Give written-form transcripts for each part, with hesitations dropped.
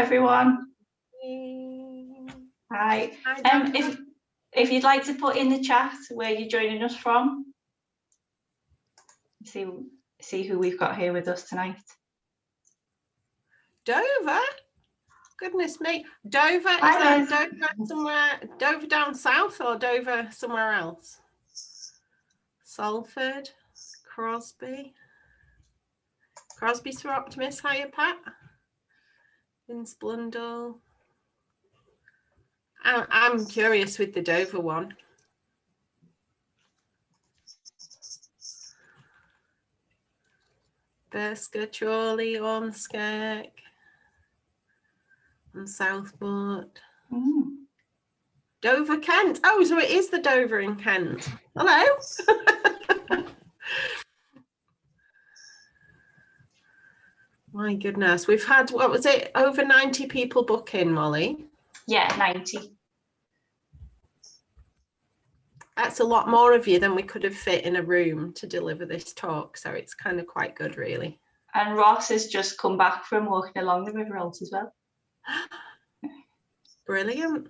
everyone. Hi. Hi, If you'd like to put in the chat where you're joining us from, see who we've got here with us tonight. Dover. Goodness me. Dover, is that Dover somewhere, Dover down south or Dover somewhere else? Salford, Crosby. Crosby's for Optimist. Hiya, Pat. Vince Blundell. I'm curious with the Dover one. Berska, Chorley, Ormskirk, and Southport. Dover, Kent. Oh, so it is the Dover in Kent. Hello. My goodness, we've had, what was it, over 90 people book in, Molly? Yeah, 90. That's a lot more of you than we could have fit in a room to deliver this talk, so it's kind of quite good, really. And Ross has just come back from walking along the River Alt as well. Brilliant.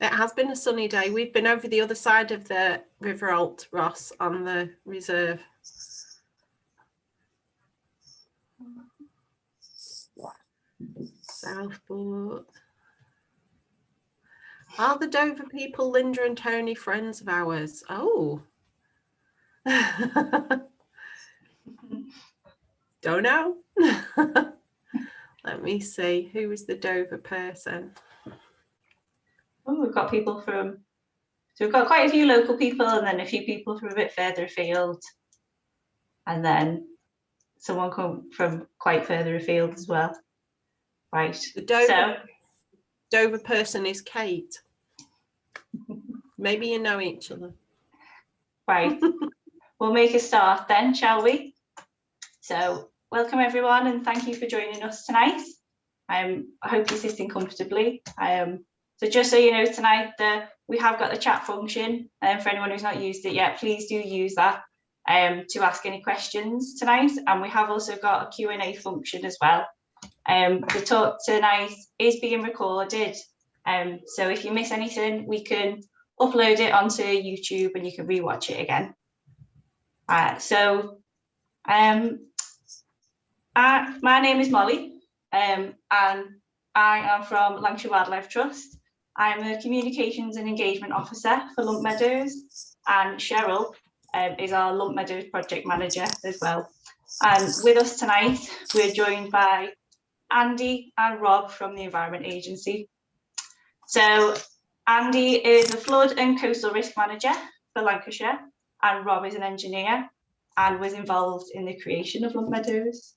It has been a sunny day. We've been over the other side of the River Alt, Ross, on the reserve. Southport. Are the Dover people, Linda and Tony, friends of ours? Oh. Don't know. Let me see. Who is the Dover person? Oh, we've got people from, so we've got quite a few local people and then a few people from a bit further afield. And then someone come from quite further afield as well. Right. The Dover person is Kate. Maybe you know each other. Right. We'll make a start then, shall we? So welcome everyone and thank you for joining us tonight. I hope you're sitting comfortably. So just so you know, tonight we have got the chat function, and for anyone who's not used it yet, please do use that to ask any questions tonight. And we have also got a Q&A function as well. The talk tonight is being recorded, so if you miss anything, we can upload it onto YouTube and you can rewatch it again. My name is Molly, and I am from Lancashire Wildlife Trust. I'm the Communications and Engagement Officer for Lunt Meadows, and Cheryl is our Lunt Meadows Project Manager as well. And with us tonight, we're joined by Andy and Rob from the Environment Agency. So Andy is a Flood and Coastal Risk Manager for Lancashire, and Rob is an engineer and was involved in the creation of Lunt Meadows.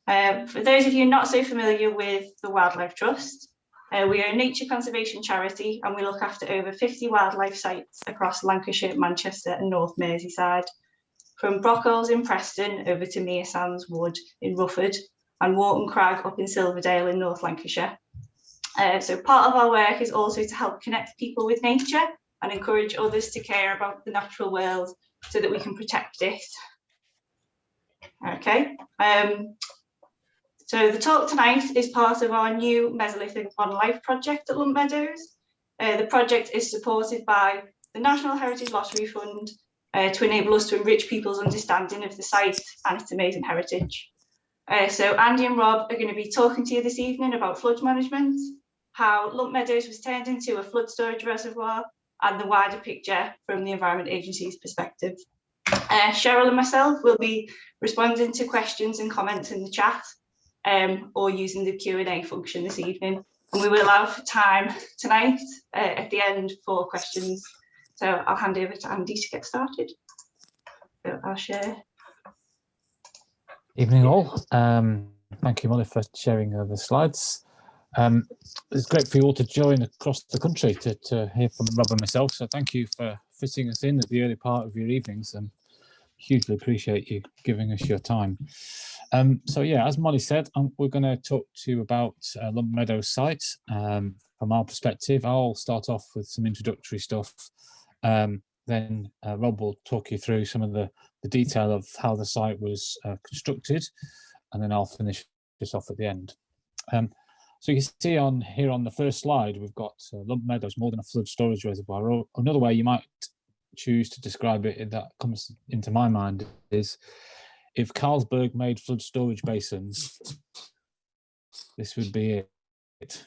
For those of you not so familiar with the Wildlife Trust, we are a nature conservation charity and we look after over 50 wildlife sites across Lancashire, Manchester and North Merseyside, from Brockholes in Preston over to Mere Sands Wood in Rufford and Wharton Crag up in Silverdale in North Lancashire. So part of our work is also to help connect people with nature and encourage others to care about the natural world so that we can protect it. Okay. So the talk tonight is part of our new Mesolithic on Life project at Lunt Meadows. The project is supported by the National Heritage Lottery Fund to enable us to enrich people's understanding of the site and its amazing heritage. So Andy and Rob are going to be talking to you this evening about flood management, how Lunt Meadows was turned into a flood storage reservoir, and the wider picture from the Environment Agency's perspective. Cheryl and myself will be responding to questions and comments in the chat, or using the Q&A function this evening. And we will have time tonight at the end for questions. So I'll hand over to Andy to get started. So I'll share. Evening all. Thank you, Molly, for sharing the slides. It's great for you all to join across the country to hear from Rob and myself. So thank you for fitting us in at the early part of your evenings. Hugely appreciate you giving us your time. So yeah, as Molly said, we're going to talk to you about Lunt Meadows site from our perspective. I'll start off with some introductory stuff. Then Rob will talk you through some of the detail of how the site was constructed, and then I'll finish this off at the end. So you can see on here on the first slide, we've got Lunt Meadows, more than a flood storage reservoir. Or another way you might choose to describe it that comes into my mind is if Carlsberg made flood storage basins, this would be it.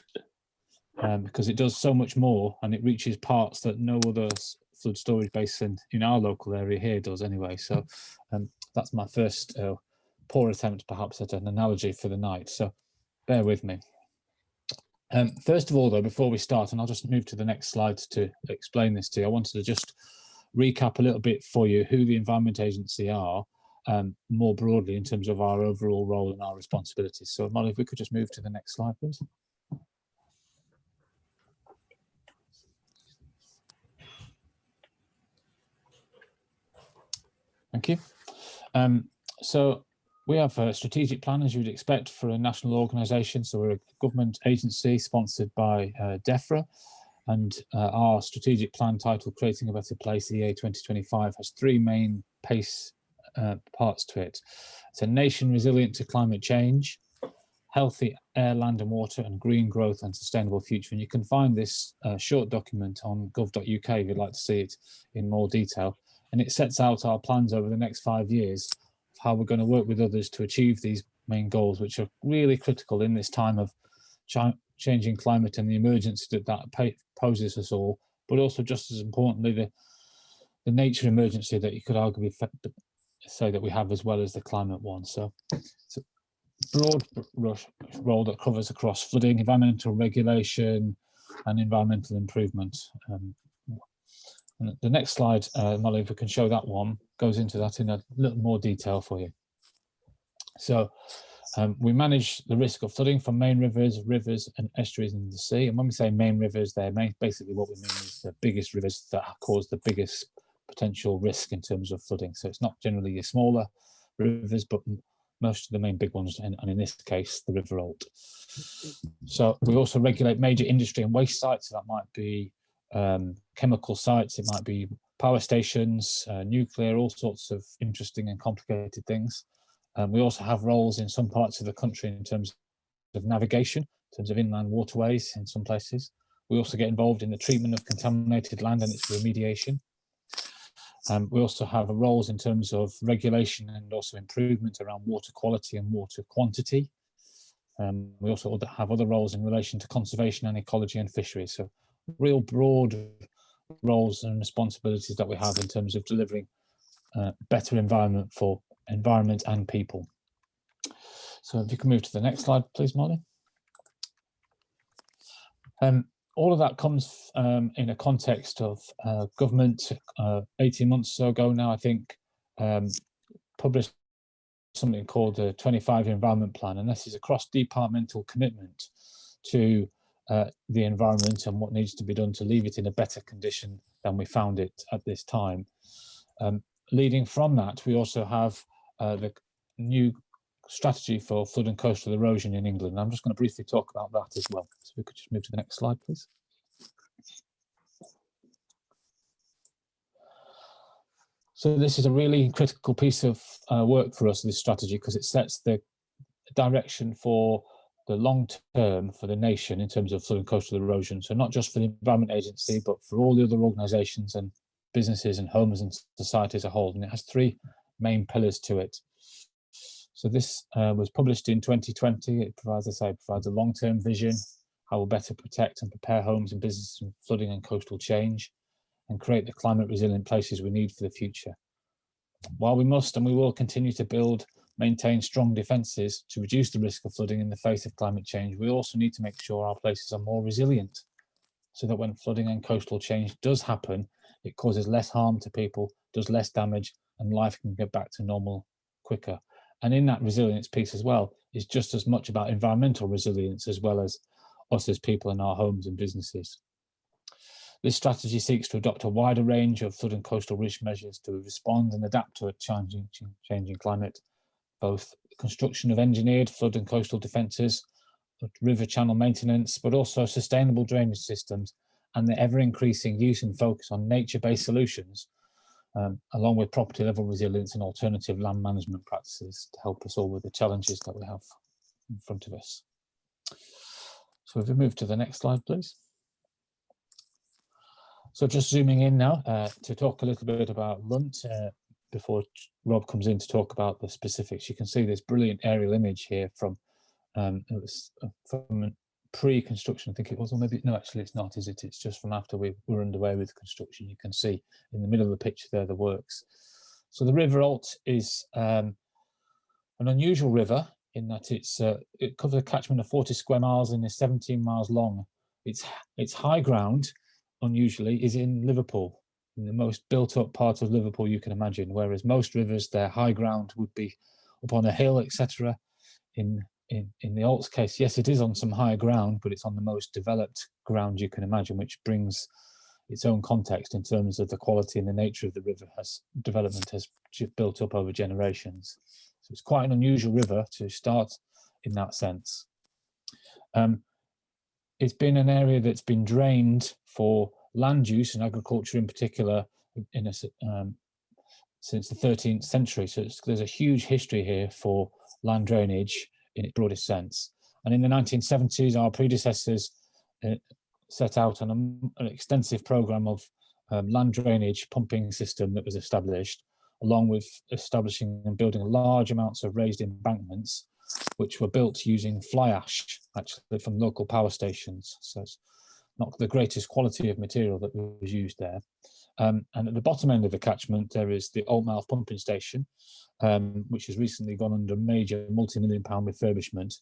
Because it does so much more and it reaches parts that no other flood storage basin in our local area here does anyway. So that's my first poor attempt perhaps at an analogy for the night. So bear with me. First of all, though, before we start, and I'll just move to the next slide to explain this to you, I wanted to just recap a little bit for you who the Environment Agency are, more broadly in terms of our overall role and our responsibilities. So Molly, if we could just move to the next slide, please. Thank you. So we have a strategic plan, as you'd expect, for a national organisation. So we're a government agency sponsored by DEFRA, and our strategic plan titled Creating a Better Place, EA 2025, has three main parts to it. It's a nation resilient to climate change, healthy air, land and water, and green growth and sustainable future. And you can find this short document on gov.uk if you'd like to see it in more detail. And it sets out our plans over the next 5 years of how we're going to work with others to achieve these main goals, which are really critical in this time of changing climate and the emergency that poses us all, but also just as importantly, the nature emergency that you could arguably say that we have as well as the climate one. So it's a broad role that covers across flooding, environmental regulation and environmental improvement. And the next slide, Molly, if we can show that one, goes into that in a little more detail for you. So we manage the risk of flooding from main rivers and estuaries in the sea. And when we say main rivers, they're basically what we mean is the biggest rivers that cause the biggest potential risk in terms of flooding. So it's not generally your smaller rivers, but most of the main big ones, and in this case, the River Alt. So we also regulate major industry and waste sites. So that might be chemical sites, it might be power stations, nuclear, all sorts of interesting and complicated things. We also have roles in some parts of the country in terms of navigation, in terms of inland waterways in some places. We also get involved in the treatment of contaminated land and its remediation. We also have roles in terms of regulation and also improvement around water quality and water quantity. We also have other roles in relation to conservation and ecology and fisheries. So real broad roles and responsibilities that we have in terms of delivering better environment for environment and people. So if you can move to the next slide, please, Molly. All of that comes in a context of government 18 months ago now, I think, published something called the 25-year Environment Plan, and this is a cross-departmental commitment to the environment and what needs to be done to leave it in a better condition than we found it at this time. Leading from that, we also have the new strategy for flood and coastal erosion in England. I'm just going to briefly talk about that as well. So we could just move to the next slide, please. So this is a really critical piece of work for us, this strategy, because it sets the direction for the long term for the nation in terms of flood and coastal erosion. So not just for the Environment Agency, but for all the other organisations and businesses and homes and society as a whole. And it has three main pillars to it. So this was published in 2020. It provides, as I say, provides a long-term vision, how we'll better protect and prepare homes and businesses from flooding and coastal change, and create the climate resilient places we need for the future. While we must and we will continue to maintain strong defences to reduce the risk of flooding in the face of climate change, we also need to make sure our places are more resilient, so that when flooding and coastal change does happen, it causes less harm to people, does less damage, and life can get back to normal quicker. And in that resilience piece as well is just as much about environmental resilience as well as us as people in our homes and businesses. This strategy seeks to adopt a wider range of flood and coastal risk measures to respond and adapt to a changing climate, both construction of engineered flood and coastal defences, river channel maintenance, but also sustainable drainage systems and the ever-increasing use and focus on nature-based solutions, along with property level resilience and alternative land management practices to help us all with the challenges that we have in front of us. So if we move to the next slide, please. So just zooming in now to talk a little bit about Lunt before Rob comes in to talk about the specifics. You can see this brilliant aerial image here from it was from pre-construction, I think it was, or maybe no, actually it's not, is it? It's just from after we were underway with construction. You can see in the middle of the picture there the works. So the River Alt is an unusual river in that it covers a catchment of 40 square miles and is 17 miles long. Its high ground, unusually, is in Liverpool, in the most built-up part of Liverpool you can imagine, whereas most rivers, their high ground would be up on a hill, etc. In the Alt's case, yes, it is on some higher ground, but it's on the most developed ground you can imagine, which brings its own context in terms of the quality and the nature of the river development has built up over generations. So it's quite an unusual river to start in that sense. It's been an area that's been drained for land use and agriculture in particular since the 13th century. So there's a huge history here for land drainage in its broadest sense. And in the 1970s, our predecessors set out on an extensive program of land drainage pumping system that was established, along with establishing and building large amounts of raised embankments, which were built using fly ash, actually, from local power stations. So it's not the greatest quality of material that was used there. And at the bottom end of the catchment, there is the Altmouth pumping station, which has recently gone under major multi-million-pound refurbishment,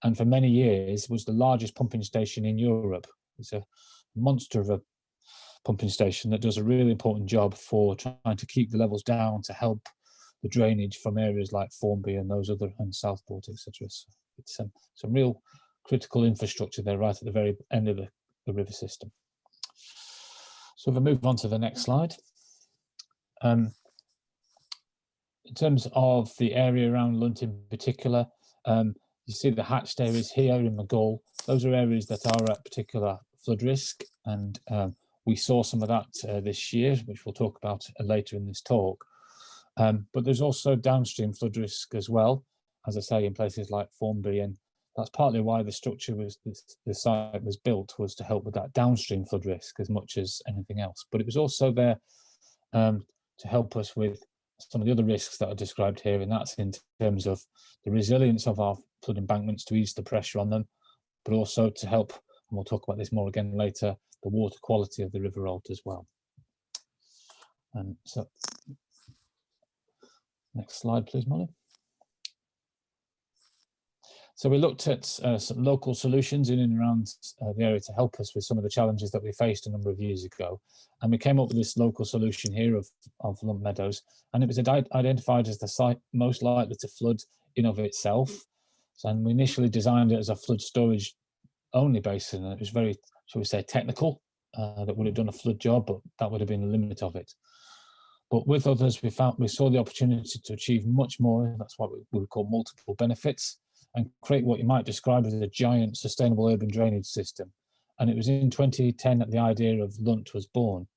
and for many years was the largest pumping station in Europe. It's a monster of a pumping station that does a really important job for trying to keep the levels down to help the drainage from areas like Formby and those other, and Southport, etc. So it's some real critical infrastructure there right at the very end of the river system. So if I move on to the next slide. In terms of the area around Lunt in particular, you see the hatched areas here in Maghull. Those are areas that are at particular flood risk, and we saw some of that this year, which we'll talk about later in this talk. But there's also downstream flood risk as well, as I say, in places like Formby, and that's partly why the structure the site was built, was to help with that downstream flood risk as much as anything else. But it was also there to help us with some of the other risks that are described here, and that's in terms of the resilience of our flood embankments to ease the pressure on them, but also to help, and we'll talk about this more again later, the water quality of the River Alt as well. And so, next slide, please, Molly. So we looked at some local solutions in and around the area to help us with some of the challenges that we faced a number of years ago. And we came up with this local solution here of Lunt Meadows, and it was identified as the site most likely to flood in of itself. So, and we initially designed it as a flood storage only basin, and it was very, shall we say, technical, that would have done a flood job, but that would have been the limit of it. But with others, we saw the opportunity to achieve much more. That's what we would call multiple benefits, and create what you might describe as a giant sustainable urban drainage system. And it was in 2010 that the idea of Lunt was born.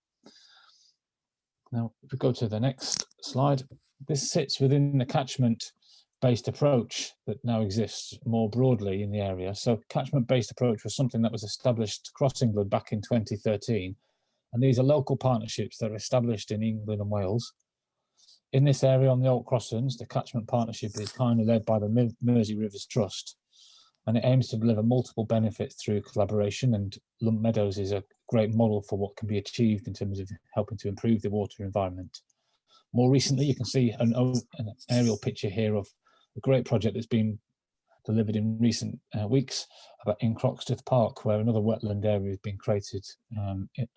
Now, if we go to the next slide, this sits within the catchment-based approach that now exists more broadly in the area. So catchment-based approach was something that was established across England back in 2013. And these are local partnerships that are established in England and Wales. In this area on the Alt Crossings, the catchment partnership is kindly led by the Mersey Rivers Trust, and it aims to deliver multiple benefits through collaboration, and Lunt Meadows is a great model for what can be achieved in terms of helping to improve the water environment. More recently, you can see an aerial picture here of a great project that's been delivered in recent weeks in Croxteth Park, where another wetland area has been created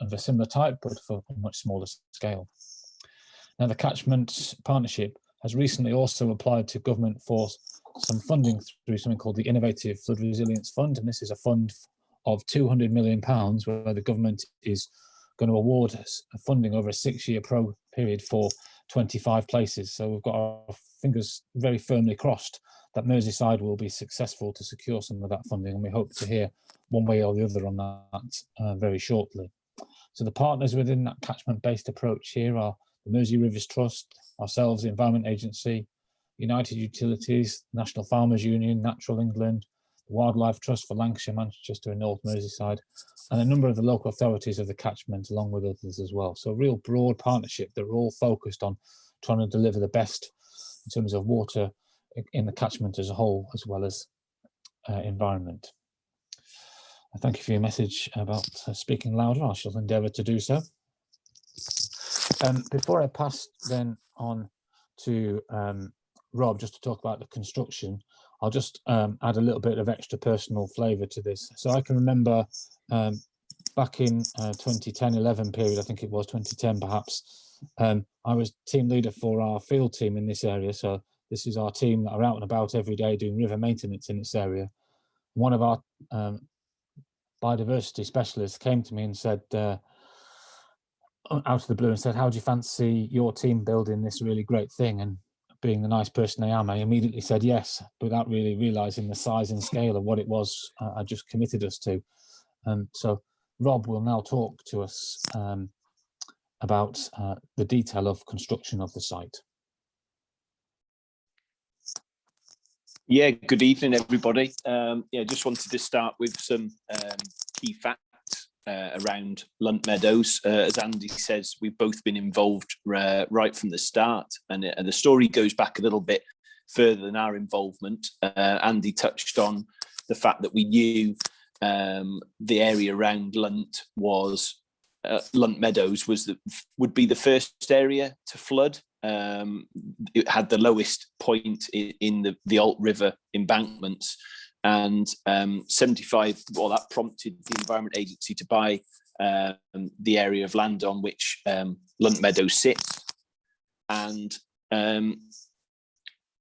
of a similar type, but for a much smaller scale. Now, the catchment partnership has recently also applied to government for some funding through something called the Innovative Flood Resilience Fund, and this is a fund of £200 million where the government is going to award funding over a 6-year period for 25 places. So we've got our fingers very firmly crossed that Merseyside will be successful to secure some of that funding, and we hope to hear one way or the other on that very shortly. So the partners within that catchment-based approach here are the Mersey Rivers Trust, ourselves, the Environment Agency, United Utilities, National Farmers Union, Natural England, the Wildlife Trust for Lancashire, Manchester and North Merseyside, and a number of the local authorities of the catchment, along with others as well. So a real broad partnership that are all focused on trying to deliver the best in terms of water in the catchment as a whole, as well as environment. Thank you for your message about speaking louder. I shall endeavour to do so. Before I pass then on to Rob, just to talk about the construction, I'll just add a little bit of extra personal flavour to this. So I can remember back in 2010-11 period, I think it was 2010 perhaps, I was team leader for our field team in this area. So this is our team that are out and about every day doing river maintenance in this area. One of our biodiversity specialists came to me and said, out of the blue, and said, how do you fancy your team building this really great thing? And being the nice person I am, I immediately said yes, without really realizing the size and scale of what it was I just committed us to. So Rob will now talk to us about the detail of construction of the site. Yeah, good evening, everybody. Yeah, just wanted to start with some key facts around Lunt Meadows. As Andy says, we've both been involved right from the start, and the story goes back a little bit further than our involvement. Andy touched on the fact that we knew the area around Lunt was Lunt Meadows would be the first area to flood. It had the lowest point in the Alt River embankments, and 75. Well, that prompted the Environment Agency to buy the area of land on which Lunt Meadows sits. And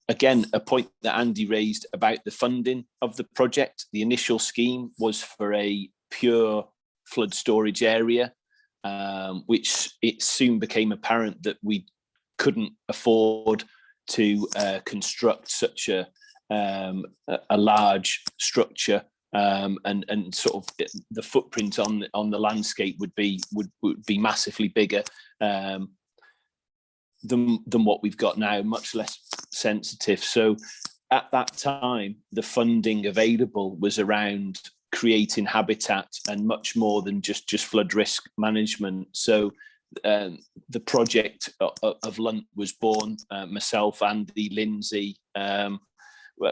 again, a point that Andy raised about the funding of the project. The initial scheme was for a pure flood storage area, which it soon became apparent that we couldn't afford to construct such a large structure, and sort of the footprint on the landscape would be massively bigger than what we've got now, much less sensitive. So at that time, the funding available was around creating habitat and much more than just flood risk management. So the project of Lunt was born. Myself, Andy, Lindsay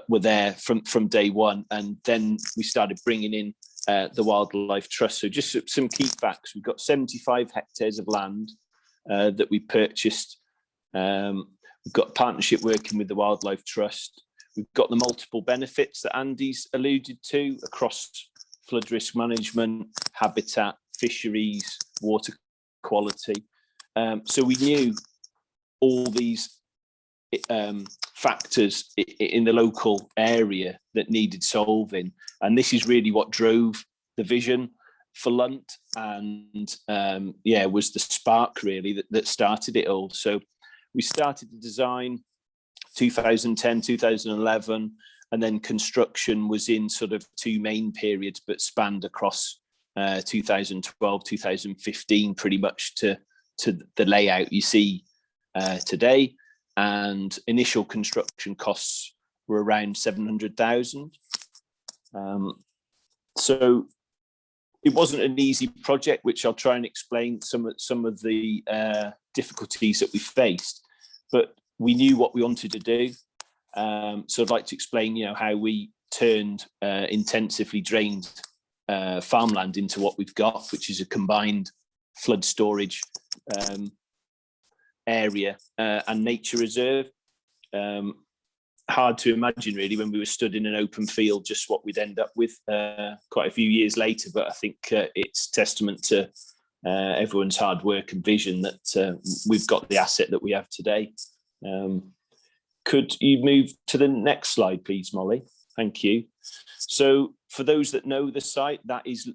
were there from day one, and then we started bringing in the Wildlife Trust. So just some key facts: we've got 75 hectares of land that we purchased. We've got a partnership working with the Wildlife Trust. We've got the multiple benefits that Andy's alluded to across flood risk management, habitat, fisheries, water quality. So we knew all these factors in the local area that needed solving, and this is really what drove the vision for Lunt, and was the spark really that started it all. So we started the design 2010, 2011, and then construction was in sort of two main periods, but spanned across 2012, 2015, pretty much to the layout you see today. And initial construction costs were around 700,000. So it wasn't an easy project, which I'll try and explain some of the difficulties that we faced, but we knew what we wanted to do. So I'd like to explain, how we turned intensively drained farmland into what we've got, which is a combined flood storage area and nature reserve. Hard to imagine really when we were stood in an open field just what we'd end up with quite a few years later, but I think it's testament to everyone's hard work and vision that we've got the asset that we have today. Could you move to the next slide, please, Molly? Thank you. So for those that know the site, that is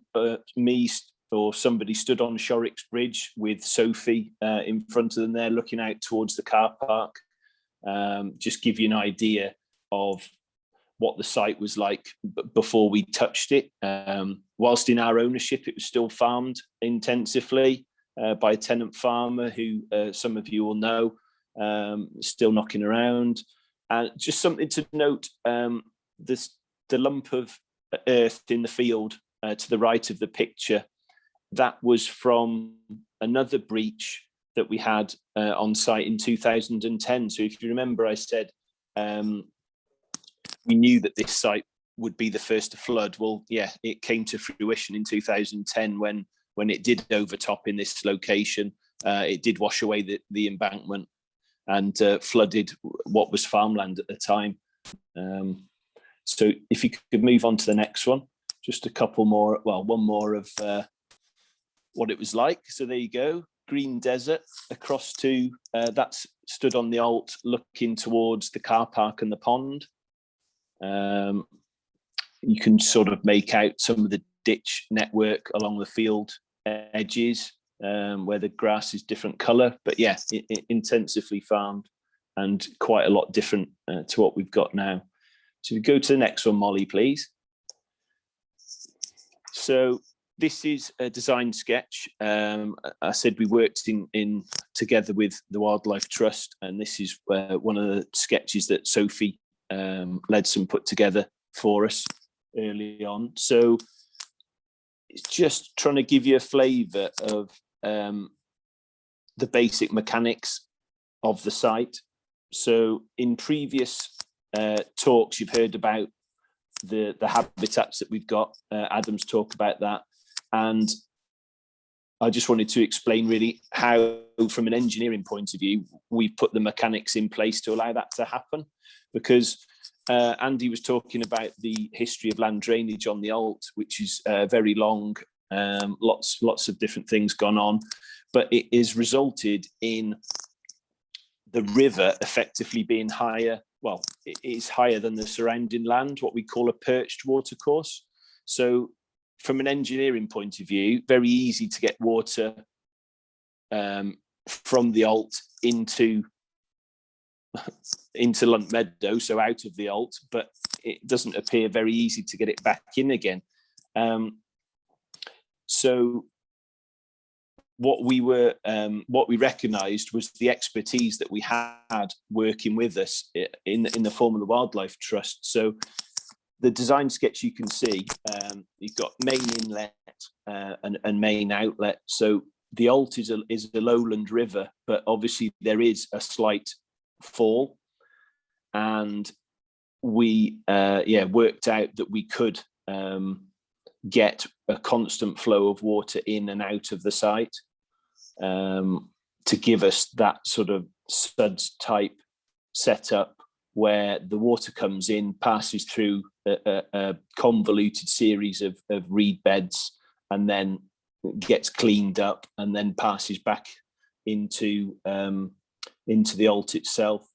me or somebody stood on Shorrock's Bridge with Sophie in front of them there looking out towards the car park. Just give you an idea of what the site was like before we touched it. Whilst in our ownership, it was still farmed intensively by a tenant farmer who some of you will know, still knocking around. And just something to note, the lump of earth in the field to the right of the picture, that was from another breach that we had on site in 2010. So if you remember, I said we knew that this site would be the first to flood. Well, yeah, it came to fruition in 2010 when it did overtop in this location. It did wash away the embankment and flooded what was farmland at the time. So if you could move on to the next one, just a couple more, well, one more of what it was like. So there you go, green desert across to, that's stood on the alt looking towards the car park and the pond. You can sort of make out some of the ditch network along the field edges where the grass is different colour, but yeah, intensively farmed and quite a lot different to what we've got now. So we go to the next one, Molly, please. So this is a design sketch. I said we worked in together with the Wildlife Trust, and this is one of the sketches that Sophie Ledson put together for us early on. So it's just trying to give you a flavour of the basic mechanics of the site. So in previous talks, you've heard about the habitats that we've got. Adam's talked about that. And I just wanted to explain really how, from an engineering point of view, we've put the mechanics in place to allow that to happen. Because Andy was talking about the history of land drainage on the Alt, which is very long, lots of different things gone on, but it has resulted in the river effectively being higher. Well, it is higher than the surrounding land, what we call a perched watercourse. So from an engineering point of view, very easy to get water from the Alt into Lunt Meadows, so out of the Alt, but it doesn't appear very easy to get it back in again. So what we recognised was the expertise that we had working with us in the form of the Wildlife Trust. So the design sketch you can see, you've got main inlet and main outlet. So the Alt is a lowland river, but obviously there is a slight fall, and we worked out that we could get a constant flow of water in and out of the site to give us that sort of suds type setup where the water comes in, passes through a convoluted series of reed beds, and then gets cleaned up and then passes back into the Alt itself.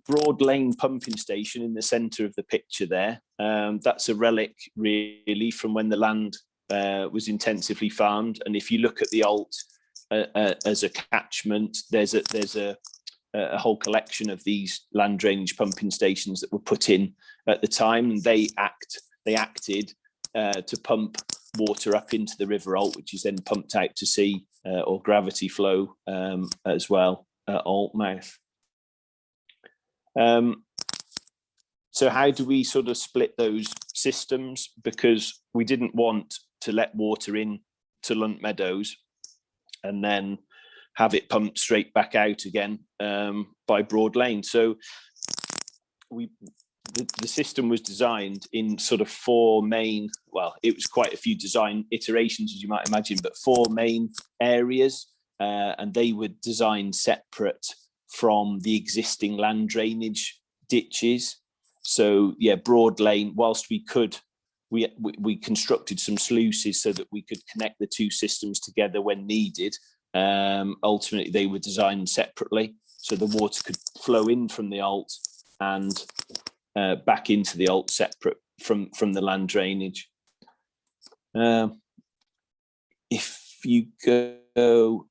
Broad Lane pumping station in the centre of the picture there. That's a relic really from when the land was intensively farmed. And if you look at the Alt as a catchment, there's a whole collection of these land drainage pumping stations that were put in at the time, and they acted to pump water up into the River Alt, which is then pumped out to sea or gravity flow as well at Alt mouth. So how do we sort of split those systems? Because we didn't want to let water in to Lunt Meadows and then have it pumped straight back out again by Broad Lane. So the system was designed in sort of four main, well, it was quite a few design iterations, as you might imagine, but four main areas, and they were designed separate from the existing land drainage ditches. So yeah, Broad Lane, whilst we could, we constructed some sluices so that we could connect the two systems together when needed. Ultimately, they were designed separately, so the water could flow in from the Alt and back into the Alt separate from the land drainage. If you go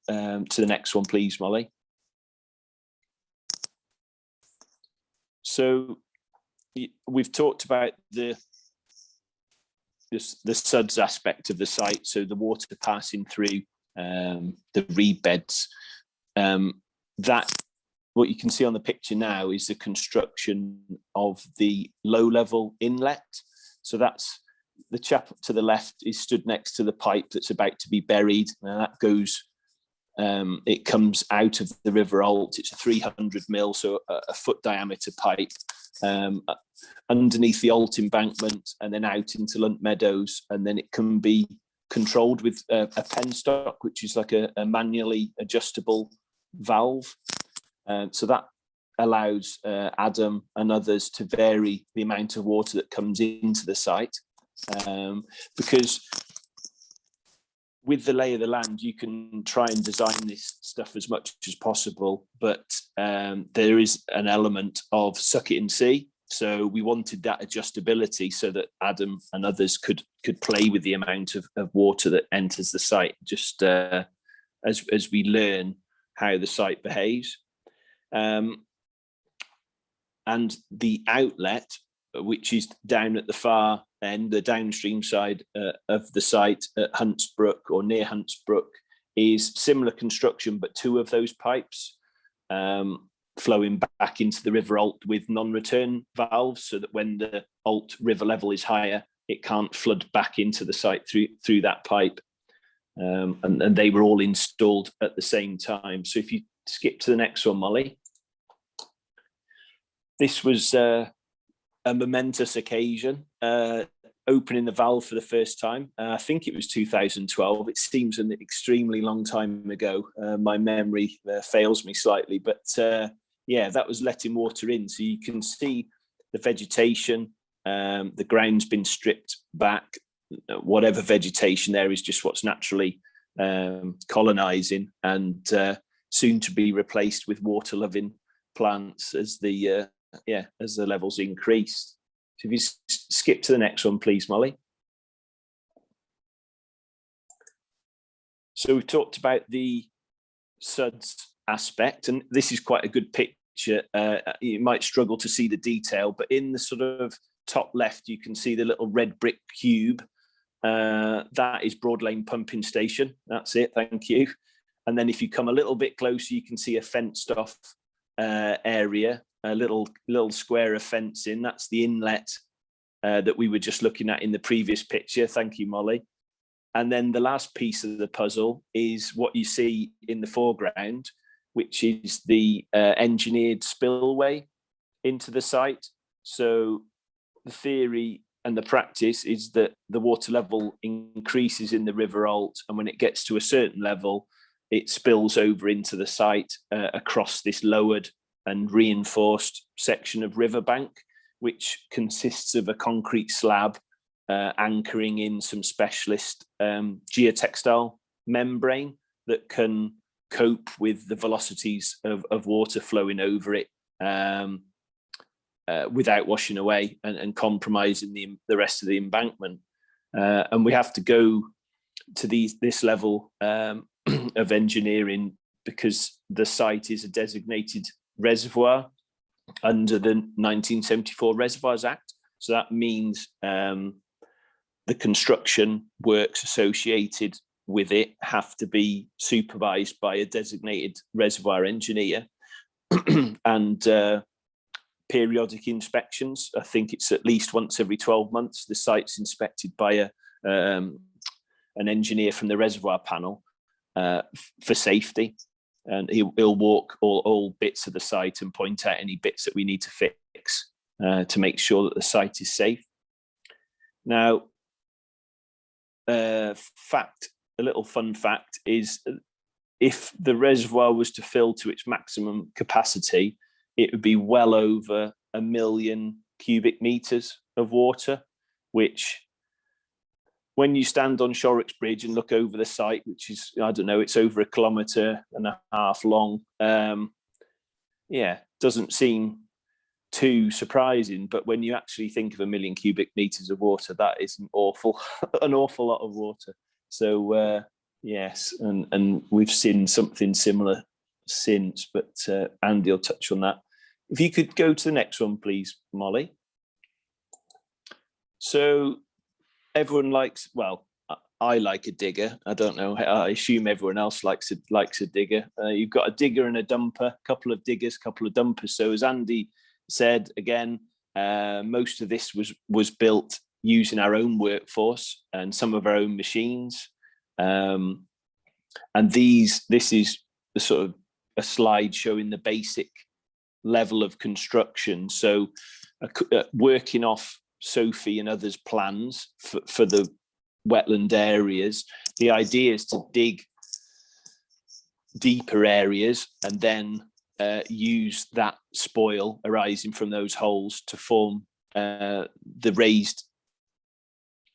to the next one, please, Molly. So we've talked about the suds aspect of the site, so the water passing through the reed beds. that what you can see on the picture now is the construction of the low-level inlet. So that's the chap to the left is stood next to the pipe that's about to be buried. Now that goes, it comes out of the River Alt. It's a 300 mil, so a foot diameter pipe, underneath the Alt embankment and then out into Lunt Meadows. And then it can be controlled with a penstock, which is like a manually adjustable valve. So that allows Adam and others to vary the amount of water that comes into the site. Because with the lay of the land, you can try and design this stuff as much as possible, but there is an element of suck it and see. So we wanted that adjustability so that Adam and others could play with the amount of water that enters the site, just as we learn how the site behaves. And the outlet, which is down at the far end, the downstream side of the site at Huntsbrook or near Huntsbrook, is similar construction, but two of those pipes flowing back into the River Alt with non-return valves, so that when the Alt river level is higher, it can't flood back into the site through that pipe. And they were all installed at the same time. So if you skip to the next one, Molly. This was a momentous occasion, opening the valve for the first time. I think it was 2012. It seems an extremely long time ago. My memory fails me slightly, but yeah, that was letting water in. So you can see the vegetation, the ground's been stripped back. Whatever vegetation there is just what's naturally colonizing and soon to be replaced with water-loving plants as the levels increase. So if you skip to the next one, please, Molly. So we've talked about the SUDS aspect, and this is quite a good picture. You might struggle to see the detail, but in the sort of top left, you can see the little red brick cube. That is Broad Lane Pumping Station. That's it, thank you. And then if you come a little bit closer, you can see a fenced off area, a little square of fencing. That's the inlet that we were just looking at in the previous picture. Thank you, Molly. And then the last piece of the puzzle is what you see in the foreground, which is the engineered spillway into the site. So the theory and the practice is that the water level increases in the River Alt, and when it gets to a certain level, it spills over into the site across this lowered and reinforced section of riverbank, which consists of a concrete slab anchoring in some specialist geotextile membrane that can cope with the velocities of water flowing over it without washing away and compromising the rest of the embankment. And we have to go to this level of engineering because the site is a designated reservoir under the 1974 Reservoirs Act. So that means the construction works associated with it have to be supervised by a designated reservoir engineer and periodic inspections. I think it's at least once every 12 months. The site's inspected by an engineer from the reservoir panel for safety. And he'll walk all bits of the site and point out any bits that we need to fix to make sure that the site is safe. Now, a little fun fact is if the reservoir was to fill to its maximum capacity, it would be well over 1 million cubic meters of water, which when you stand on Shorrocks Bridge and look over the site, which is, I don't know, it's over 1.5 kilometers long. Doesn't seem too surprising, but when you actually think of 1 million cubic meters of water, that is an awful lot of water. So yes, and we've seen something similar since, but Andy will touch on that. If you could go to the next one, please, Molly. So everyone likes, well, I like a digger. I don't know. I assume everyone else likes a digger. You've got a digger and a dumper, couple of diggers, couple of dumpers. So as Andy said, again, most of this was built using our own workforce and some of our own machines. And this is the sort of a slide showing the basic level of construction. So working off Sophie and others' plans for the wetland areas, the idea is to dig deeper areas and then use that spoil arising from those holes to form the raised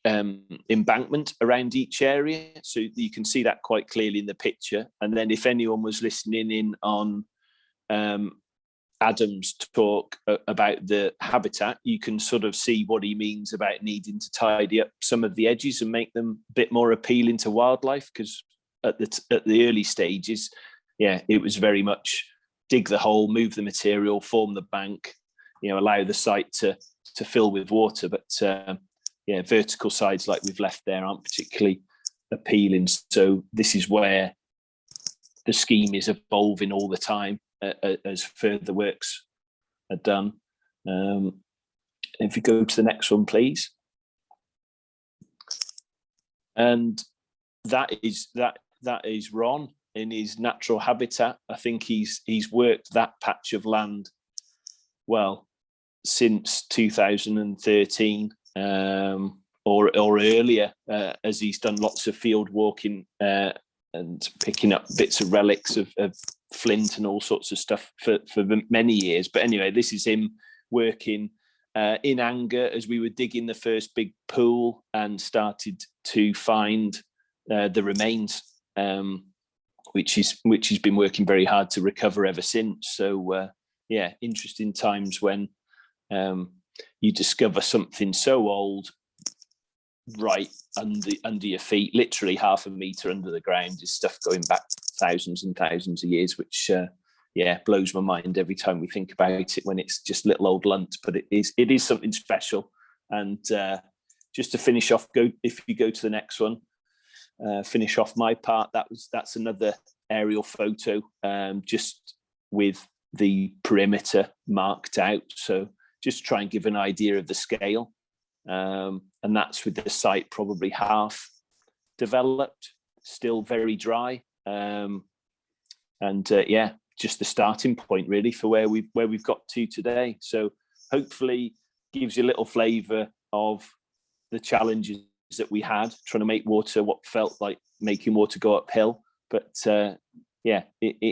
embankment around each area. So you can see that quite clearly in the picture. And then if anyone was listening in on Adam's talk about the habitat, you can sort of see what he means about needing to tidy up some of the edges and make them a bit more appealing to wildlife, because at the early stages, it was very much dig the hole, move the material, form the bank, allow the site to fill with water. But vertical sides like we've left there aren't particularly appealing. So this is where the scheme is evolving all the time as further works are done. If you go to the next one, please. And that is Ron in his natural habitat. I think he's worked that patch of land since 2013 or earlier, as he's done lots of field walking and picking up bits of relics of flint and all sorts of stuff for many years. But anyway, this is him working in anger as we were digging the first big pool and started to find the remains, which he's been working very hard to recover ever since. So interesting times when you discover something so old right under your feet, literally half a meter under the ground, is stuff going back thousands and thousands of years, which blows my mind every time we think about it when it's just little old Lunt. But it is something special. And just to finish off, if you go to the next one, finish off my part, that's another aerial photo, just with the perimeter marked out, so just try and give an idea of the scale. And that's with the site probably half developed, still very dry, just the starting point really for where we've got to today. So hopefully gives you a little flavour of the challenges that we had trying to make water what felt like making water go uphill. But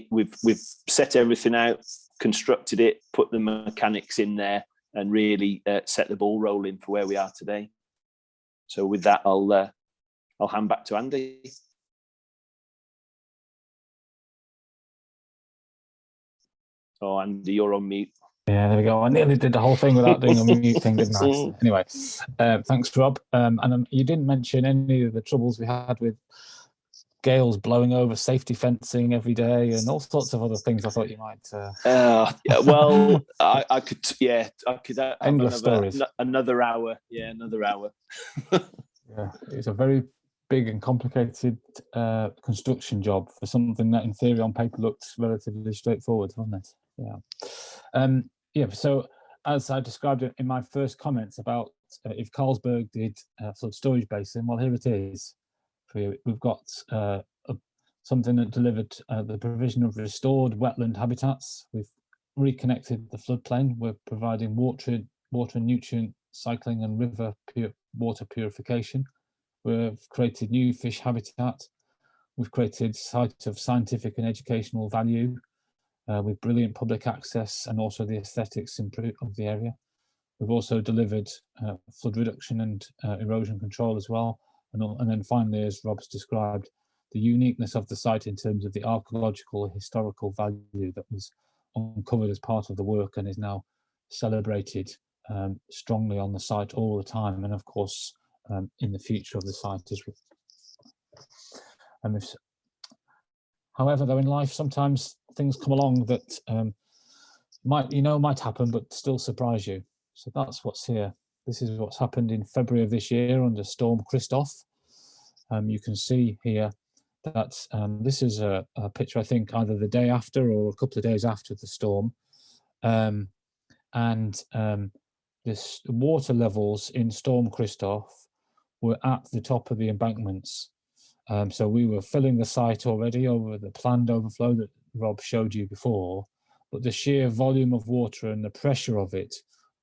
we've set everything out, constructed it, put the mechanics in there, and really set the ball rolling for where we are today. So with that, I'll hand back to Andy. Oh, Andy, you're on mute. Yeah, there we go. I nearly did the whole thing without doing a mute thing, didn't I? Anyway, thanks, Rob. And you didn't mention any of the troubles we had with gales blowing over safety fencing every day and all sorts of other things. I thought you might. I could have endless stories. Another hour. Yeah, another hour. Yeah, it's a very big and complicated construction job for something that, in theory, on paper, looked relatively straightforward, wasn't it? So as I described it in my first comments about if Carlsberg did a flood storage basin, well, here it is. We've got something that delivered the provision of restored wetland habitats. We've reconnected the floodplain. We're providing water and nutrient cycling and river water purification. We've created new fish habitat. We've created sites of scientific and educational value with brilliant public access and also the aesthetics of the area. We've also delivered flood reduction and erosion control as well. And then finally, as Rob's described, the uniqueness of the site in terms of the archaeological historical value that was uncovered as part of the work and is now celebrated strongly on the site all the time, and of course in the future of the site as well. However, though, in life sometimes things come along that might happen but still surprise you. So that's what's here. This is what's happened in February of this year under Storm Kristoff. you can see here that this is a picture, I think, either the day after or a couple of days after the storm. This water levels in Storm Kristoff were at the top of the embankments. So we were filling the site already over the planned overflow that Rob showed you before, but the sheer volume of water and the pressure of it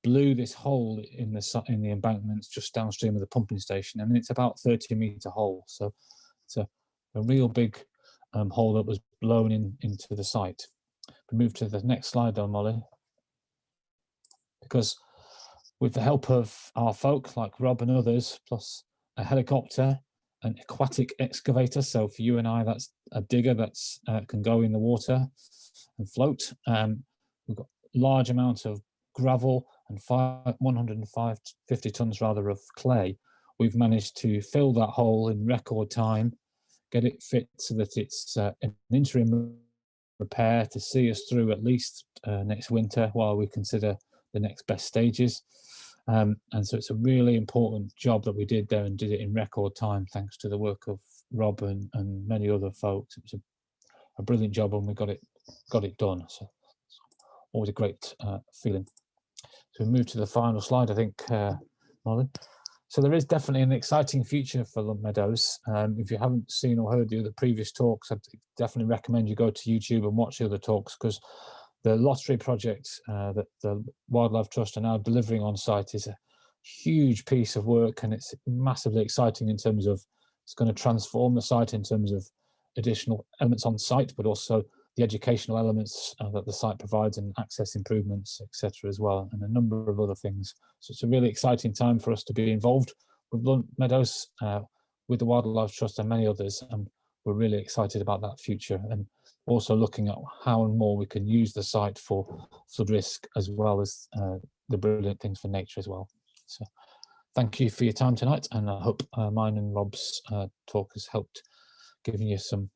blew this hole in the embankments just downstream of the pumping station. I mean, it's about 30-meter hole, so it's a real big hole that was blown into the site. We move to the next slide, though, Molly, because with the help of our folk like Rob and others, plus a helicopter, an aquatic excavator. So for you and I, that's a digger that's can go in the water and float. We've got large amounts of gravel and 150 tons rather of clay. We've managed to fill that hole in record time, get it fit so that it's an interim repair to see us through at least next winter while we consider the next best stages. And so it's a really important job that we did there and did it in record time, thanks to the work of Rob and many other folks. It was a brilliant job and we got it done. So it's always a great feeling. So we move to the final slide, I think, Molly. So there is definitely an exciting future for Lunt Meadows. If you haven't seen or heard the other previous talks, I'd definitely recommend you go to YouTube and watch the other talks, because the lottery project that the Wildlife Trust are now delivering on site is a huge piece of work, and it's massively exciting in terms of it's going to transform the site in terms of additional elements on site, but also the educational elements that the site provides and access improvements, etc. as well, and a number of other things. So it's a really exciting time for us to be involved with Lunt Meadows, with the Wildlife Trust and many others, and we're really excited about that future, and also looking at how and more we can use the site for flood risk as well as the brilliant things for nature as well. So thank you for your time tonight, and I hope mine and Rob's talk has helped giving you some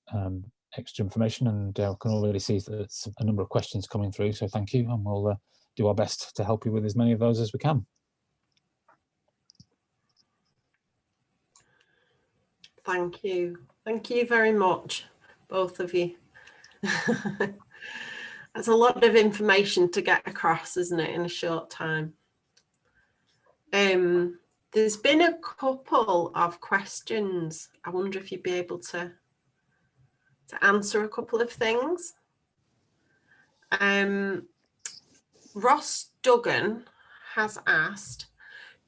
extra information, and I can already see that there's a number of questions coming through, so thank you, and we'll do our best to help you with as many of those as we can. Thank you very much, both of you. That's a lot of information to get across, isn't it, in a short time. There's been a couple of questions. I wonder if you'd be able to answer a couple of things. Ross Duggan has asked,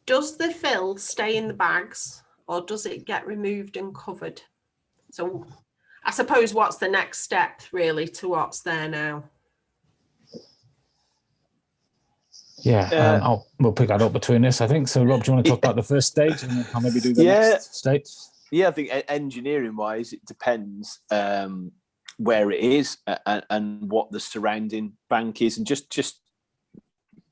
does the fill stay in the bags or does it get removed and covered? So I suppose what's the next step really to what's there now? Yeah, we'll pick that up between us, I think. So Rob, do you want to talk about the first stage, and I'll maybe do the next stage? Yeah, I think engineering wise, it depends where it is and what the surrounding bank is, and just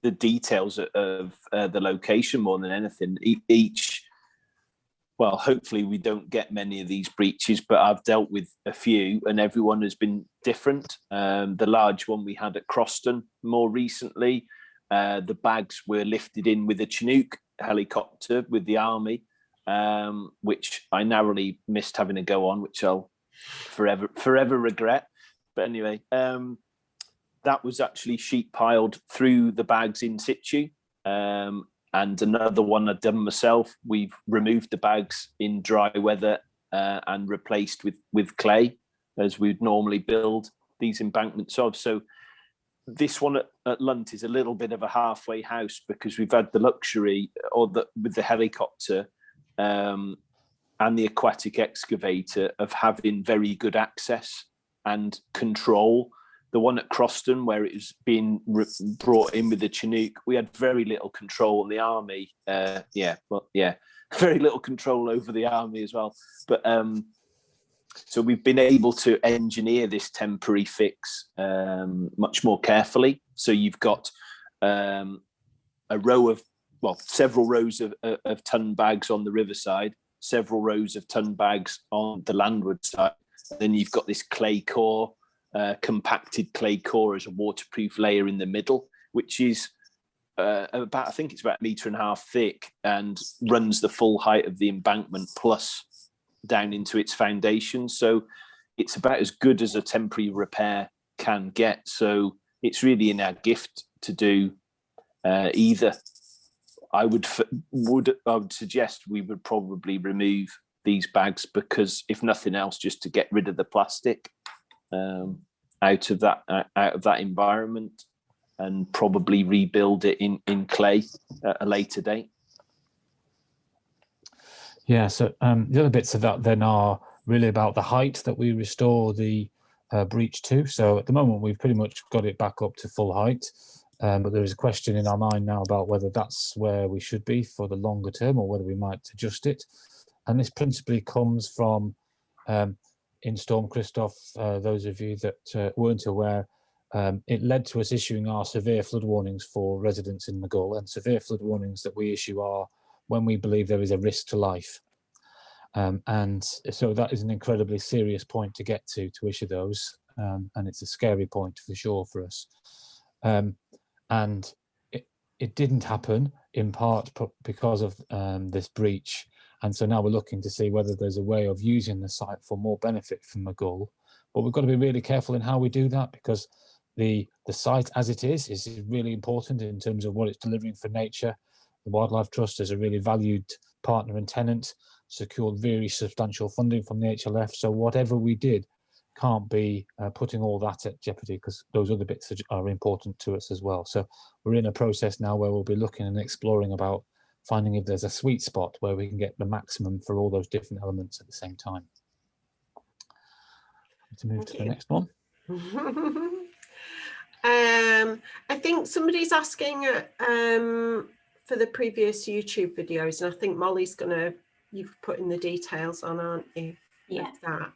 the details of the location more than anything. Well, hopefully we don't get many of these breaches, but I've dealt with a few and everyone has been different. The large one we had at Croston more recently, the bags were lifted in with a Chinook helicopter with the army, which I narrowly missed having a go on, which I'll forever regret. But anyway, that was actually sheet piled through the bags in situ. And another one I've done myself, we've removed the bags in dry weather and replaced with clay, as we'd normally build these embankments of. So this one at Lunt is a little bit of a halfway house, because we've had the luxury with the helicopter and the aquatic excavator of having very good access and control. The one at Croston, where it was being brought in with the Chinook, we had very little control. And the army, very little control over the army as well. But so we've been able to engineer this temporary fix much more carefully. So you've got several rows of ton bags on the riverside, several rows of ton bags on the landward side. Then you've got this clay core. Compacted clay core as a waterproof layer in the middle, which is I think it's about 1.5 meters thick and runs the full height of the embankment plus down into its foundation. So it's about as good as a temporary repair can get. So it's really in our gift to do either. I would suggest we would probably remove these bags, because if nothing else, just to get rid of the plastic out of that environment, and probably rebuild it in clay at a later date. Yeah, so the other bits of that then are really about the height that we restore the breach to. So at the moment, we've pretty much got it back up to full height, but there is a question in our mind now about whether that's where we should be for the longer term, or whether we might adjust it. And this principally comes from in Storm Kristoff. Those of you that weren't aware, it led to us issuing our severe flood warnings for residents in Maghull, and severe flood warnings that we issue are when we believe there is a risk to life. And so that is an incredibly serious point to get to issue those. And it's a scary point for sure for us. And it didn't happen in part because of this breach. And so now we're looking to see whether there's a way of using the site for more benefit from Maghull. But we've got to be really careful in how we do that, because the site as it is really important in terms of what it's delivering for nature. The Wildlife Trust is a really valued partner and tenant, secured very substantial funding from the HLF. So whatever we did can't be putting all that at jeopardy, because those other bits are important to us as well. So we're in a process now where we'll be looking and exploring about finding if there's a sweet spot where we can get the maximum for all those different elements at the same time. To move to the next one. I think somebody's asking for the previous YouTube videos, and I think Molly's you've put in the details on, aren't you? Yeah. That.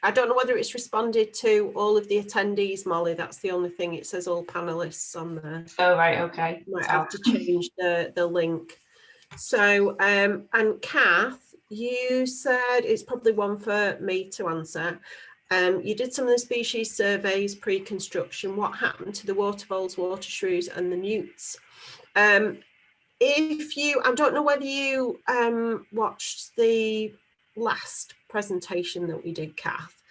I don't know whether it's responded to all of the attendees, Molly. That's the only thing. It says all panelists on there. Oh, right, okay. Might have to change the link. So, and Kath, you said it's probably one for me to answer. You did some of the species surveys pre-construction. What happened to the water voles, water shrews and the newts? I don't know whether you watched the last presentation that we did, Kath,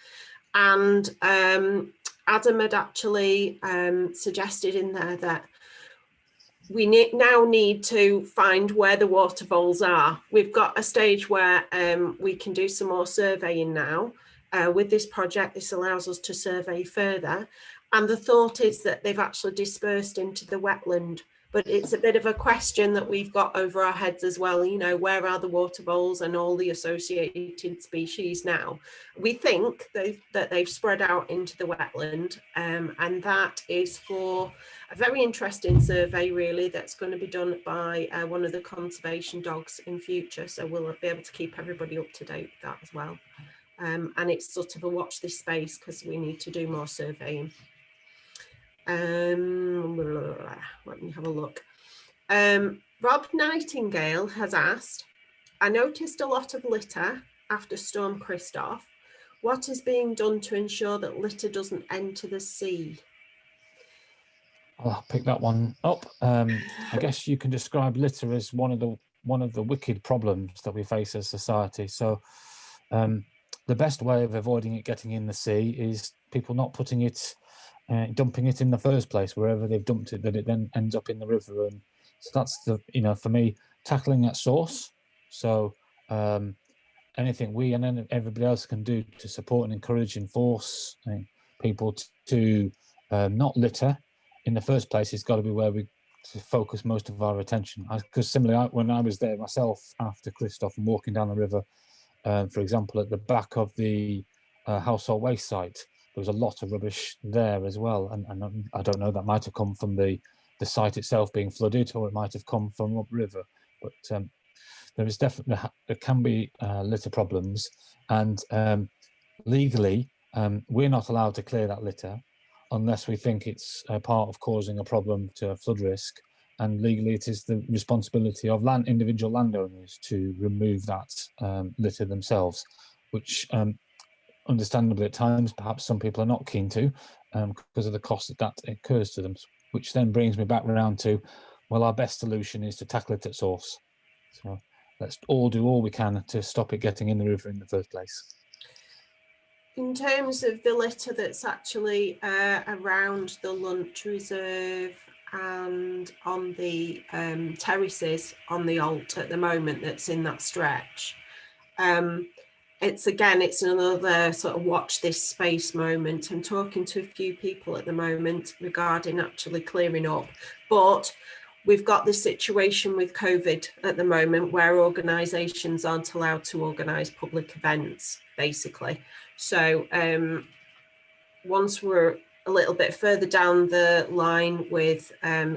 and Adam had actually suggested in there that we now need to find where the water voles are. We've got a stage where we can do some more surveying now. With this project, this allows us to survey further. And the thought is that they've actually dispersed into the wetland. But it's a bit of a question that we've got over our heads as well. You know, where are the water voles and all the associated species now? We think that they've spread out into the wetland, and that is for a very interesting survey, really, that's going to be done by one of the conservation dogs in future. So we'll be able to keep everybody up to date with that as well. And it's sort of a watch this space, because we need to do more surveying. Let me have a look. Rob Nightingale has asked, I noticed a lot of litter after Storm Kristoff. What is being done to ensure that litter doesn't enter the sea? I'll pick that one up. I guess you can describe litter as one of the wicked problems that we face as society. So the best way of avoiding it getting in the sea is people not putting it, dumping it in the first place, wherever they've dumped it, that it then ends up in the river. And so that's for me, tackling that source. So anything we and everybody else can do to support and encourage and force people to not litter in the first place has got to be where we focus most of our attention. Because similarly, when I was there myself after Kristoff and walking down the river, for example, at the back of the household waste site, there was a lot of rubbish there as well. And I don't know, that might have come from the site itself being flooded, or it might have come from upriver. But there can be litter problems, and legally we're not allowed to clear that litter unless we think it's a part of causing a problem to a flood risk. And legally it is the responsibility of individual landowners to remove that litter themselves, which understandably at times perhaps some people are not keen to, because of the cost that occurs to them, which then brings me back around to, well, our best solution is to tackle it at source. So let's all do all we can to stop it getting in the river in the first place. In terms of the litter that's actually around the Lunt Reserve and on the terraces on the Alt at the moment that's in that stretch, it's another sort of watch this space moment. I'm talking to a few people at the moment regarding actually clearing up, but we've got the situation with COVID at the moment where organisations aren't allowed to organise public events, basically. So once we're a little bit further down the line with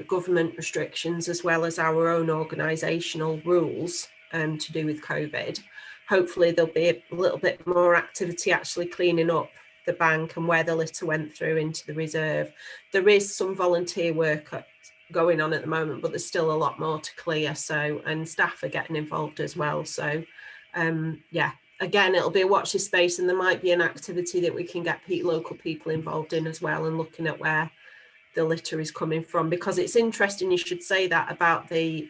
government restrictions, as well as our own organisational rules to do with COVID, hopefully there'll be a little bit more activity actually cleaning up the bank and where the litter went through into the reserve. There is some volunteer work going on at the moment, but there's still a lot more to clear. So, and staff are getting involved as well. So yeah, again, it'll be a watch this space, and there might be an activity that we can get local people involved in as well, and looking at where the litter is coming from, because it's interesting you should say that about the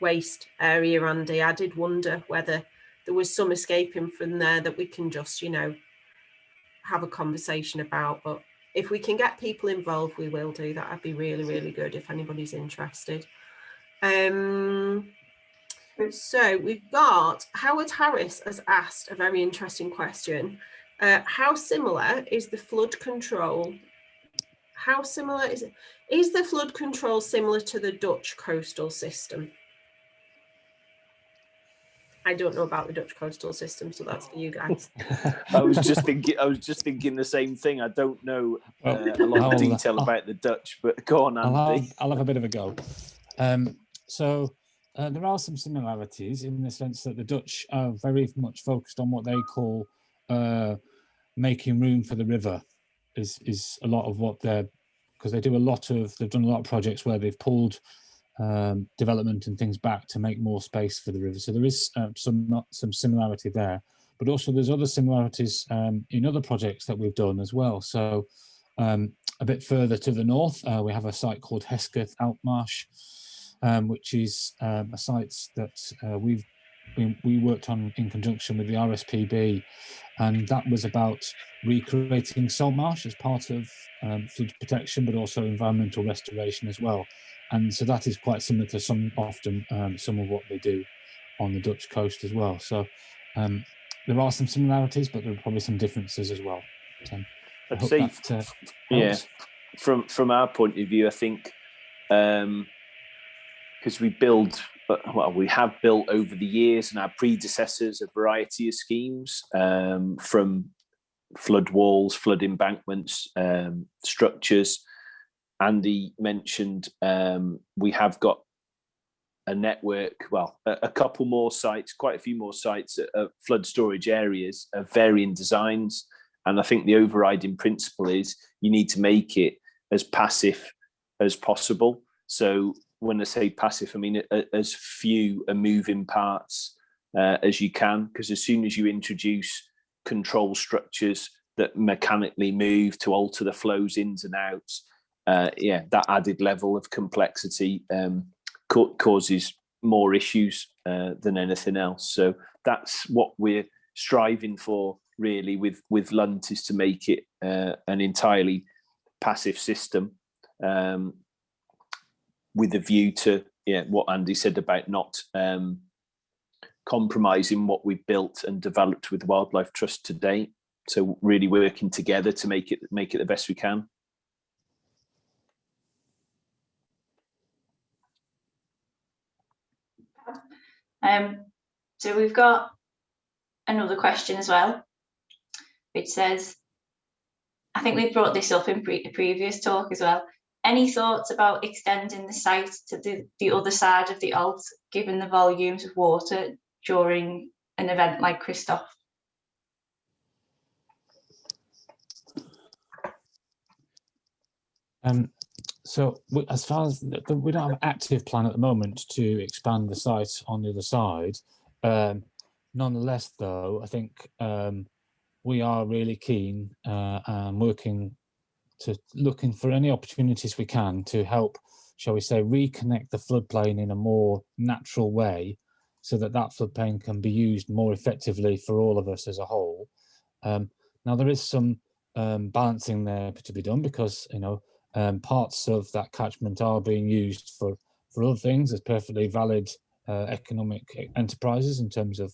waste area, Andy. I did wonder whether there was some escaping from there that we can just, you know, have a conversation about. But if we can get people involved, we will do that. That'd be really, really good if anybody's interested. So we've got Howard Harris has asked a very interesting question. How similar is the flood control? How similar is it? Is the flood control similar to the Dutch coastal system? I don't know about the Dutch coastal system, so that's for you guys. I was just thinking the same thing. I don't know a lot of detail about the Dutch, but go on, Andy. I'll have a bit of a go. There are some similarities in the sense that the Dutch are very much focused on what they call making room for the river. Is a lot of what because they've done a lot of projects where they've pulled development and things back to make more space for the river. So there is some similarity there, but also there's other similarities in other projects that we've done as well. So a bit further to the north, we have a site called Hesketh Altmarsh, which is a site that we worked on in conjunction with the RSPB, and that was about recreating salt marsh as part of flood protection, but also environmental restoration as well. And so that is quite similar to some of what they do on the Dutch coast as well. So there are some similarities, but there are probably some differences as well. So I'd say, from our point of view, I think because we have built over the years and our predecessors a variety of schemes, from flood walls, flood embankments, structures. Andy mentioned we have got a network, a couple more sites, quite a few more sites at flood storage areas of varying designs. And I think the overriding principle is you need to make it as passive as possible. So when I say passive, I mean as few moving parts as you can, because as soon as you introduce control structures that mechanically move to alter the flows ins and outs, that added level of complexity causes more issues than anything else. So that's what we're striving for, really, with Lunt, is to make it an entirely passive system, with a view to what Andy said about not compromising what we've built and developed with Wildlife Trust to date. So really working together to make it the best we can. So we've got another question as well, which says, I think we brought this up in a previous talk as well. Any thoughts about extending the site to the other side of the Alt, given the volumes of water during an event like Kristoff? So as far as we don't have an active plan at the moment to expand the site on the other side. Nonetheless, though, I think we are really keen and looking for any opportunities we can to help, shall we say, reconnect the floodplain in a more natural way so that that floodplain can be used more effectively for all of us as a whole. Now there is some balancing there to be done, because parts of that catchment are being used for other things as perfectly valid economic enterprises in terms of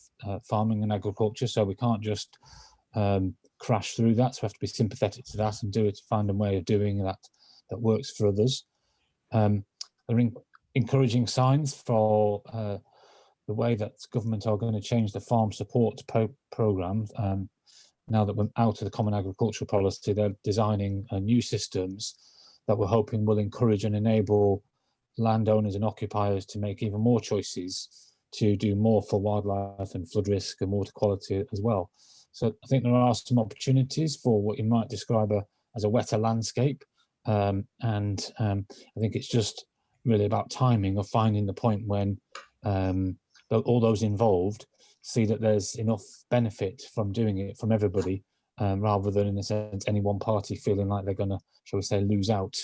farming and agriculture. So we can't just crash through that. So we have to be sympathetic to that and find a way of doing that that works for others. There are encouraging signs for the way that government are going to change the farm support programme. Now that we're out of the common agricultural policy, they're designing new systems that we're hoping will encourage and enable landowners and occupiers to make even more choices to do more for wildlife and flood risk and water quality as well. So I think there are some opportunities for what you might describe as a wetter landscape. I think it's just really about timing of finding the point when all those involved see that there's enough benefit from doing it from everybody, rather than, in a sense, any one party feeling like they're going to, shall we say, lose out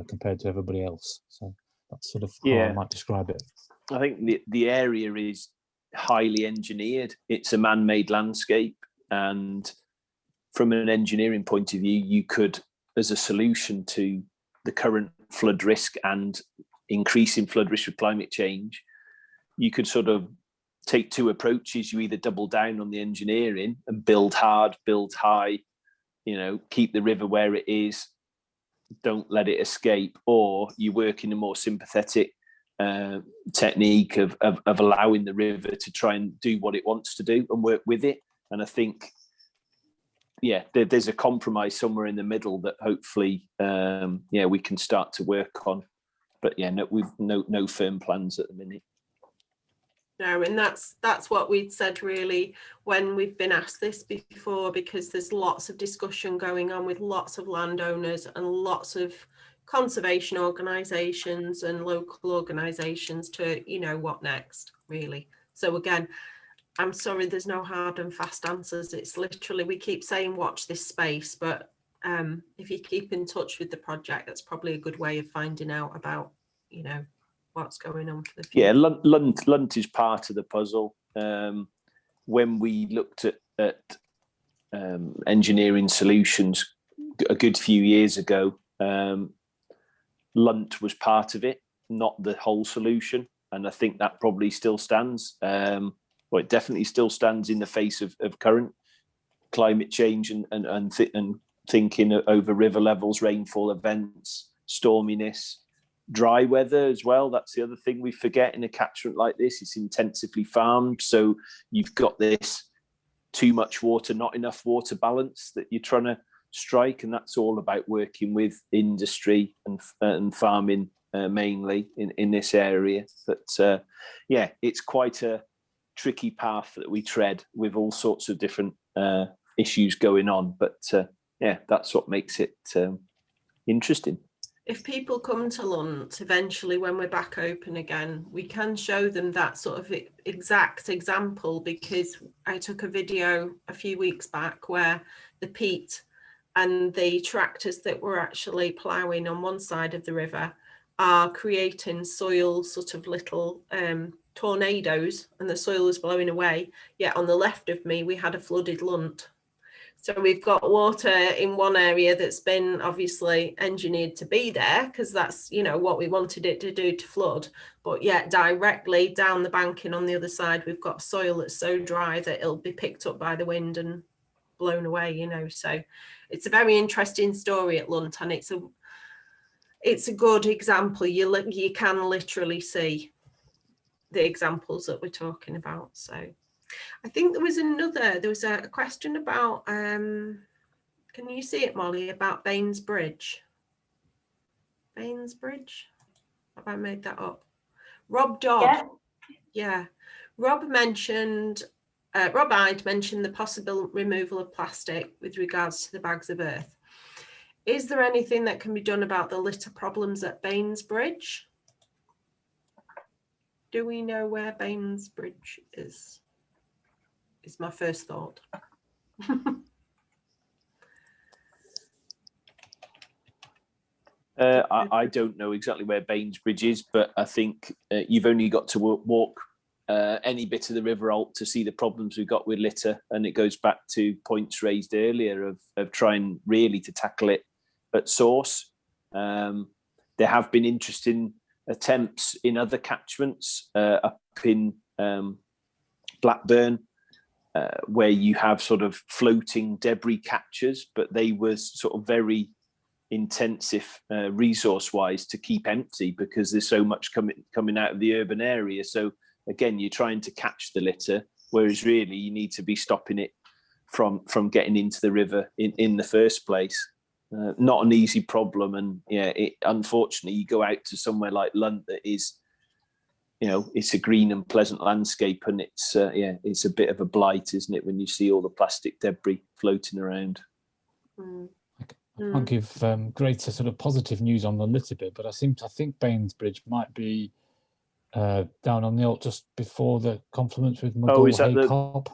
compared to everybody else. So that's sort of how I might describe it. I think the area is highly engineered. It's a man-made landscape, and from an engineering point of view, you could, as a solution to the current flood risk and increasing flood risk with climate change, you could sort of take two approaches. You either double down on the engineering and build hard, build high, keep the river where it is, don't let it escape, or you work in a more sympathetic technique of allowing the river to try and do what it wants to do and work with it. And I think, there's a compromise somewhere in the middle that hopefully, we can start to work on. But we've no firm plans at the minute. No, and that's what we'd said really when we've been asked this before, because there's lots of discussion going on with lots of landowners and lots of conservation organisations and local organisations to, what next, really. So again, I'm sorry, there's no hard and fast answers. It's literally, we keep saying watch this space, but if you keep in touch with the project, that's probably a good way of finding out about, what's going on for the future. Yeah, Lunt is part of the puzzle. When we looked at engineering solutions a good few years ago, Lunt was part of it, not the whole solution. And I think that probably still stands. It definitely still stands in the face of current climate change and thinking over river levels, rainfall events, storminess, dry weather as well. That's the other thing we forget in a catchment like this. It's intensively farmed, so you've got this too much water, not enough water balance that you're trying to strike, and that's all about working with industry and farming mainly in this area. But it's quite a tricky path that we tread with all sorts of different issues going on. But that's what makes it interesting. If people come to Lunt eventually, when we're back open again, we can show them that sort of exact example, because I took a video a few weeks back where the peat and the tractors that were actually ploughing on one side of the river are creating soil sort of little tornadoes, and the soil is blowing away. Yet on the left of me, we had a flooded Lunt. So we've got water in one area that's been obviously engineered to be there, because that's, what we wanted it to do to flood. But yet directly down the banking on the other side, we've got soil that's so dry that it'll be picked up by the wind and blown away, So it's a very interesting story at Lunt, and it's a good example. You can literally see the examples that we're talking about. So I think there was a question about, can you see it, Molly, about Baines Bridge? Baines Bridge? Have I made that up? Rob Dodd. Yeah. Rob Ide mentioned the possible removal of plastic with regards to the bags of earth. Is there anything that can be done about the litter problems at Baines Bridge? Do we know where Baines Bridge is? Is my first thought. I don't know exactly where Baines Bridge is, but I think you've only got to walk any bit of the river alt to see the problems we've got with litter, and it goes back to points raised earlier of trying really to tackle it at source. There have been interesting attempts in other catchments up in Blackburn, where you have sort of floating debris catchers, but they were sort of very intensive resource-wise to keep empty because there's so much coming out of the urban area. So again, you're trying to catch the litter, whereas really you need to be stopping it from getting into the river in the first place. Not an easy problem, and unfortunately, you go out to somewhere like Lunt that is, it's a green and pleasant landscape, and it's a bit of a blight, isn't it, when you see all the plastic debris floating around. I can't give greater sort of positive news on the litter bit, but I think Baines-Bridge might be down on the alt just before the confluence with Muggle-Haycop.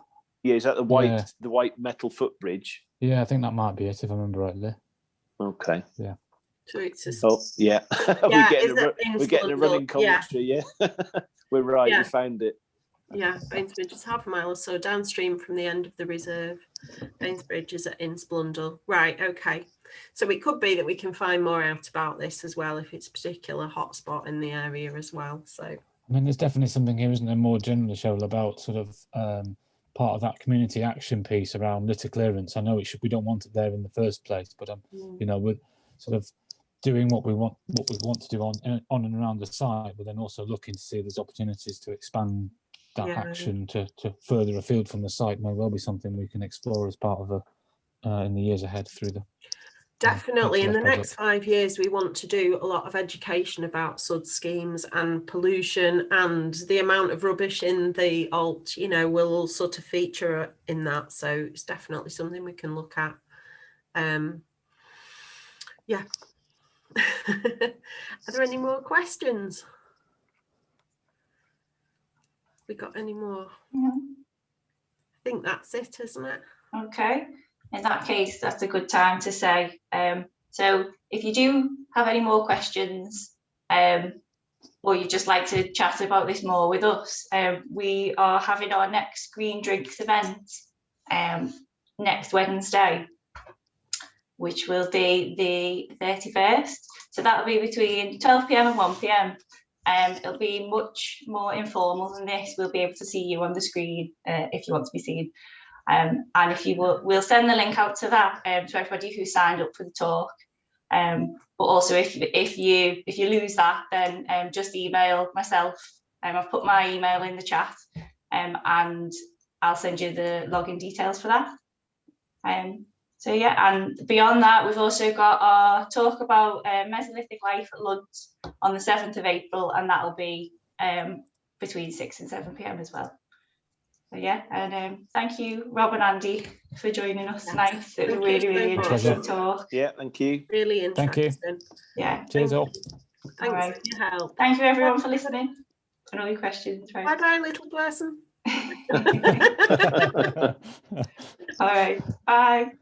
Is that the white metal footbridge? Yeah, I think that might be it, if I remember rightly. Okay. Yeah. So it's we're getting a running commentary. Yeah, we're right. Yeah. We found it. Yeah, Baines-Bridge is half a mile or so downstream from the end of the reserve. Baines-Bridge is at Innsblundell. Right, okay. So it could be that we can find more out about this as well if it's a particular hotspot in the area as well. So I mean, there's definitely something here, isn't there, more generally, Cheryl, about sort of part of that community action piece around litter clearance. I know we don't want it there in the first place, but we're sort of doing what we want to do on and around the site, but then also looking to see if there's opportunities to expand that action to further afield from the site. May well be something we can explore as part of in the years ahead through the definitely in the next 5 years we want to do a lot of education about sud schemes and pollution, and the amount of rubbish in the alt will all sort of feature in that, so it's definitely something we can look at. Yeah. Are there any more questions? We got any more? Yeah. I think that's it, isn't it? Okay. In that case, that's a good time to say. So if you do have any more questions, or you'd just like to chat about this more with us, we are having our next Green Drinks event next Wednesday, which will be the 31st. So that'll be between 12 p.m. and 1 p.m. It'll be much more informal than this. We'll be able to see you on the screen if you want to be seen. And if you will, we'll send the link out to that to everybody who signed up for the talk. But also, if you lose that, then just email myself. I've put my email in the chat, and I'll send you the login details for that. So yeah, and beyond that, we've also got our talk about Mesolithic life at Lunt on the 7th of April, and that'll be between 6 and 7 p.m. as well. So yeah, and thank you, Rob and Andy, for joining us tonight. It was a really interesting talk. Yeah, thank you. Really interesting. Thank you. Yeah. Cheers all. Thanks right. for your help. Thank you everyone for listening and all your questions. Right. Bye-bye, little person. All right. Bye.